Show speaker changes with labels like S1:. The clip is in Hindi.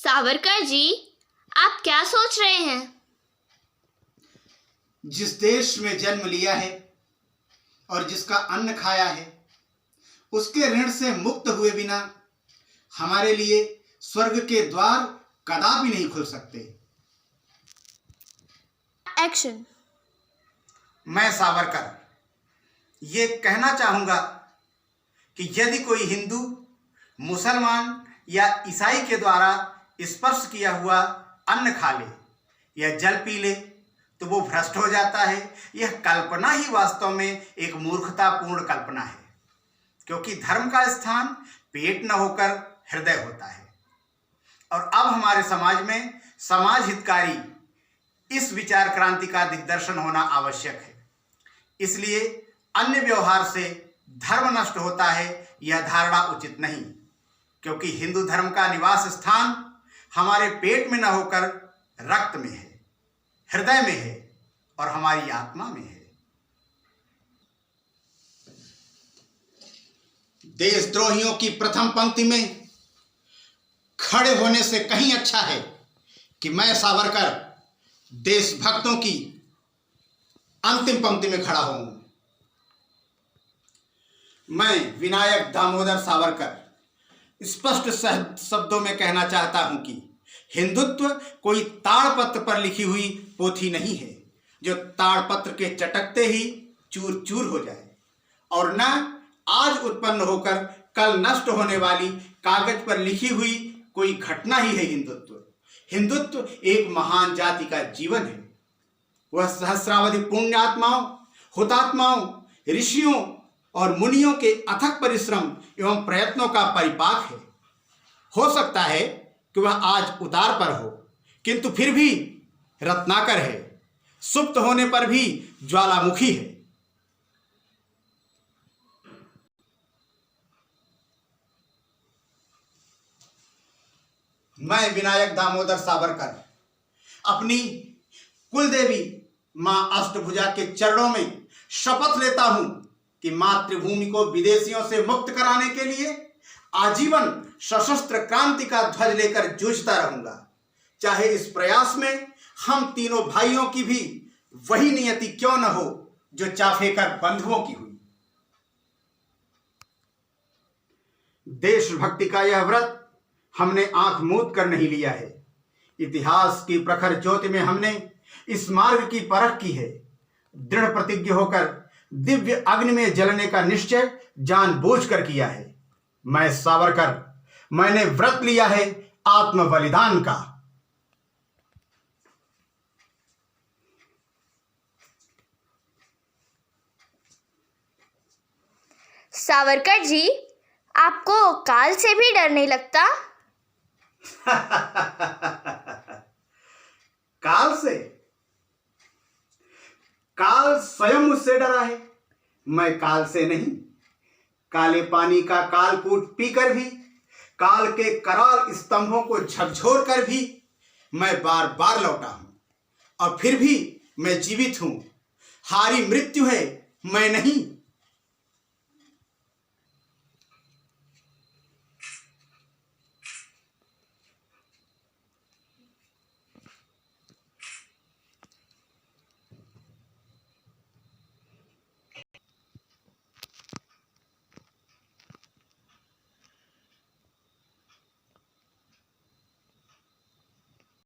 S1: सावरकर जी, आप क्या सोच रहे हैं?
S2: जिस देश में जन्म लिया है और जिसका अन्न खाया है, उसके ऋण से मुक्त हुए बिना हमारे लिए स्वर्ग के द्वार कदापि नहीं खुल सकते।
S1: एक्शन।
S2: मैं सावरकर ये कहना चाहूँगा कि यदि कोई हिंदू, मुसलमान या ईसाई के द्वारा स्पर्श किया हुआ अन्न खा ले या जल पी ले तो वो भ्रष्ट हो जाता है। यह कल्पना ही वास्तव में एक मूर्खतापूर्ण कल्पना है, क्योंकि धर्म का स्थान पेट न होकर हृदय होता है। और अब हमारे समाज में समाज हितकारी इस विचार क्रांति का दिग्दर्शन होना आवश्यक है। इसलिए अन्य व्यवहार से धर्म नष्ट होता है, यह धारणा उचित नहीं, क्योंकि हिंदू धर्म का निवास स्थान हमारे पेट में न होकर रक्त में है, हृदय में है और हमारी आत्मा में है। देशद्रोहियों की प्रथम पंक्ति में खड़े होने से कहीं अच्छा है कि मैं सावरकर देशभक्तों की अंतिम पंक्ति में खड़ा हूं। मैं विनायक दामोदर सावरकर स्पष्ट शब्दों में कहना चाहता हूं कि हिंदुत्व कोई ताड़पत्र पर लिखी हुई पोथी नहीं है जो ताड़पत्र के चटकते ही चूर चूर हो जाए, और न आज उत्पन्न होकर कल नष्ट होने वाली कागज पर लिखी हुई कोई घटना ही है हिंदुत्व। हिंदुत्व एक महान जाति का जीवन है। वह सहस्रावधि पुण्यात्माओं, हुतात्माओं, ऋषियों और मुनियों के अथक परिश्रम एवं प्रयत्नों का परिपाक है। हो सकता है कि वह आज उतार पर हो, किंतु फिर भी रत्नाकर है, सुप्त होने पर भी ज्वालामुखी है। मैं विनायक दामोदर सावरकर अपनी कुलदेवी मां अष्टभुजा के चरणों में शपथ लेता हूं कि मातृभूमि को विदेशियों से मुक्त कराने के लिए आजीवन सशस्त्र क्रांति का ध्वज लेकर जूझता रहूंगा, चाहे इस प्रयास में हम तीनों भाइयों की भी वही नियति क्यों न हो जो चाफेकर बंधुओं की हुई। देशभक्ति का यह व्रत हमने आंख मूंद कर नहीं लिया है। इतिहास की प्रखर ज्योति में हमने इस मार्ग की परख की है। दृढ़ प्रतिज्ञ होकर दिव्य अग्नि में जलने का निश्चय जानबूझकर किया है। मैं सावरकर, मैंने व्रत लिया है आत्म बलिदान का।
S1: सावरकर जी, आपको काल से भी डर नहीं लगता?
S2: काल से? काल स्वयं मुझसे डरा है, मैं काल से नहीं। काले पानी का कालकूट पीकर भी, काल के कराल स्तंभों को झकझोर कर भी मैं बार बार लौटा हूं, और फिर भी मैं जीवित हूं। हारी मृत्यु है, मैं नहीं।